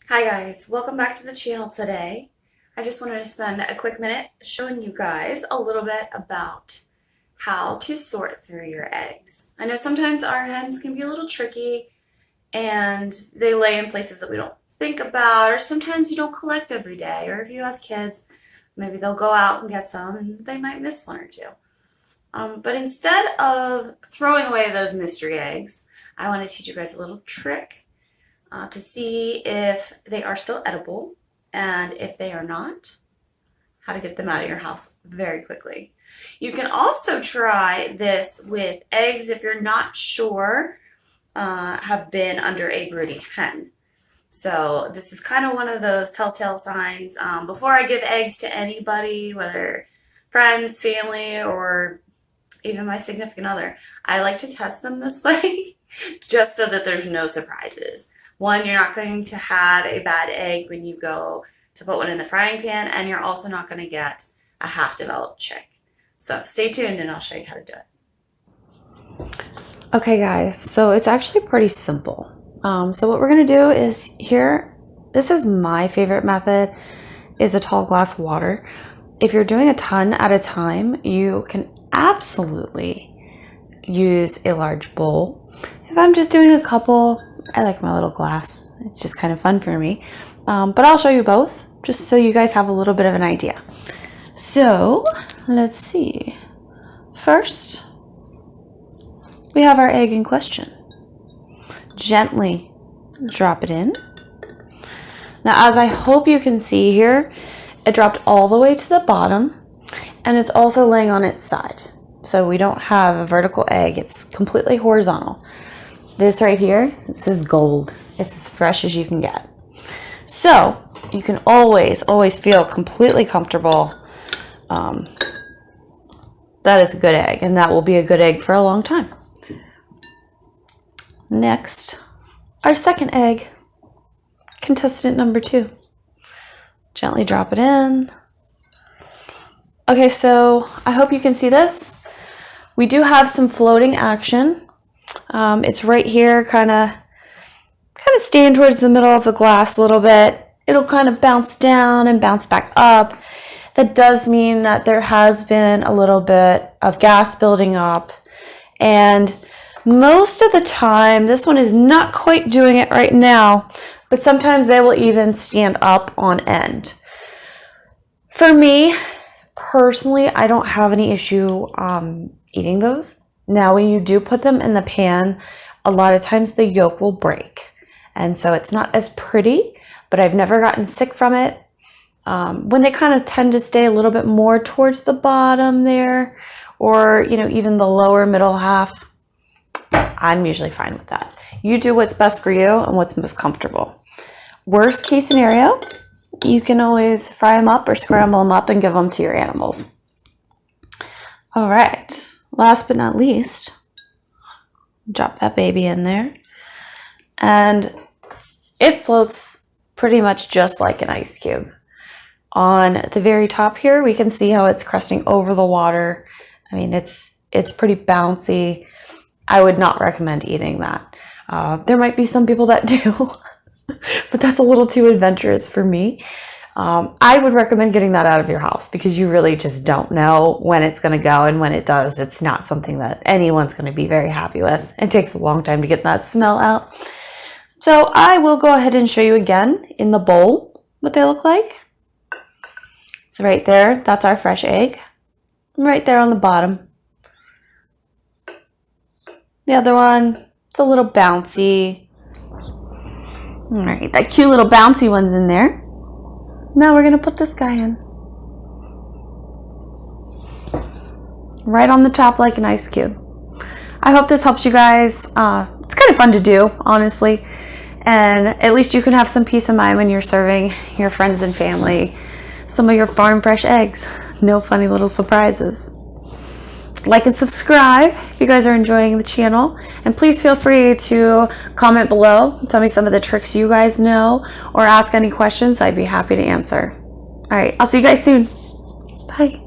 Hi guys, welcome back to the channel today. I just wanted to spend a quick minute showing you guys a little bit about how to sort through your eggs. I know sometimes our hens can be a little tricky and they lay in places that we don't think about, or sometimes you don't collect every day, or if you have kids, maybe they'll go out and get some and they might miss one or two. But instead of throwing away those mystery eggs, I want to teach you guys a little trick to see if they are still edible, and if they are not, how to get them out of your house very quickly. You can also try this with eggs if you're not sure have been under a broody hen. So this is kind of one of those telltale signs. Before I give eggs to anybody, whether friends, family, or even my significant other, I like to test them this way just so that there's no surprises. One, you're not going to have a bad egg when you go to put one in the frying pan, and you're also not going to get a half-developed chick. So stay tuned and I'll show you how to do it. Okay guys, so it's actually pretty simple. So what we're going to do is here, this is my favorite method, is a tall glass of water. If you're doing a ton at a time, you can absolutely use a large bowl. If I'm just doing a couple, I like my little glass. It's just kind of fun for me. But I'll show you both just so you guys have a little bit of an idea. So let's see. First, we have our egg in question. Gently drop it in. Now, as I hope you can see here, it dropped all the way to the bottom, and it's also laying on its side. So we don't have a vertical egg. It's completely horizontal. This right here, this is gold. It's as fresh as you can get. So you can always feel completely comfortable. That is a good egg, and that will be a good egg for a long time. Next, our second egg, contestant number 2. Gently drop it in. Okay, so I hope you can see this. We do have some floating action. It's right here, kind of staying towards the middle of the glass a little bit. It'll kind of bounce down and bounce back up. That does mean that there has been a little bit of gas building up, and most of the time, this one is not quite doing it right now, but sometimes they will even stand up on end. For me, personally, I don't have any issue eating those. Now, when you do put them in the pan, a lot of times the yolk will break, and so it's not as pretty, but I've never gotten sick from it. When they kind of tend to stay a little bit more towards the bottom there, or even the lower middle half, I'm usually fine with that. You do what's best for you and what's most comfortable. Worst case scenario, you can always fry them up or scramble them up and give them to your animals. All right, last but not least, drop that baby in there, and it floats pretty much just like an ice cube. On the very top here, we can see how it's cresting over the water. I mean, it's pretty bouncy. I would not recommend eating that. There might be some people that do, but that's a little too adventurous for me. I would recommend getting that out of your house, because you really just don't know when it's going to go, and when it does, it's not something that anyone's going to be very happy with. It takes a long time to get that smell out. So I will go ahead and show you again in the bowl what they look like. So right there, that's our fresh egg. Right there on the bottom. The other one, it's a little bouncy. All right, that cute little bouncy one's in there. Now we're gonna put this guy in. Right on the top like an ice cube. I hope this helps you guys. It's kind of fun to do, honestly. And at least you can have some peace of mind when you're serving your friends and family some of your farm fresh eggs. No funny little surprises. Like and subscribe if you guys are enjoying the channel, and please feel free to comment below, tell me some of the tricks you guys know, or ask any questions. I'd be happy to answer. All right, I'll see you guys soon. Bye.